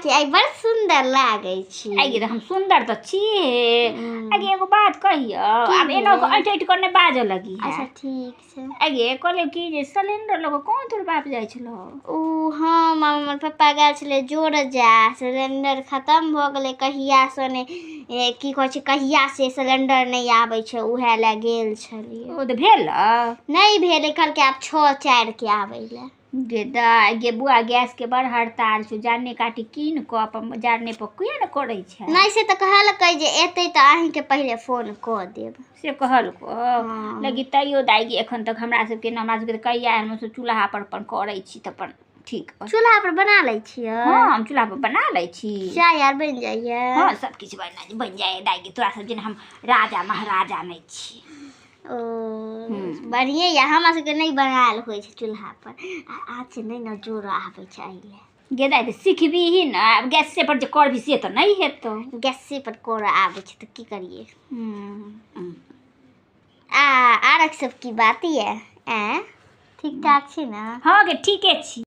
कि आई बड़ सुंदर लागे छी। आगे हम सुंदर तो छी। आगे एगो बात कहियो अब एनो ऐठ ऐठ करने बाज लगी है। अच्छा ठीक छै। आगे कहले कि जे सिलेंडर लोग कौन तोर बाप जाय छलो। ओ हाँ हमर पापा गेल छले जोड़ जा सिलेंडर खत्म भ गेले कहिया से ने की कहै छै कहिया से सिलेंडर नहीं आबै छै उहे ले गेल छलिए। ओ त भेल नहीं भेले कहलके आब 6-4 के आबै ले। गे दाय गे बुआ गैस के बड़ हड़ताल छै जारने काटी कीन क अपन जारने पर किया न करै छै। नहीं से त कहलकै जे एतै त अहीं के पहिले फोन क देब। से कहलको लेकिन तैयो दाई एखन तक हमरा सबके कहिया हम सब चूल्हा पर अपन करै छी त अपन ठीक। चूल्हा पर बना लै छियै? हाँ हम चूल्हा पर बना लै छी। चाय यार बन जाइए? हाँ सब किछ बन जाए दाई तोरा सब जेना हम राजा महाराजा नहीं छी। ओ बढ़िए या हमरा सबके नहीं बनायल होइ छै चूल्हा पर आज नहीं न जोर आबै छै आइले। गे दाई सीखबी ही न अब गैस पर जे करबी से त नहीं हेतौ। गैस पर कर आबै छै त की करिए। आरक सब की बात ये ठीक ठाक छी ना? हाँ गे ठीके छी।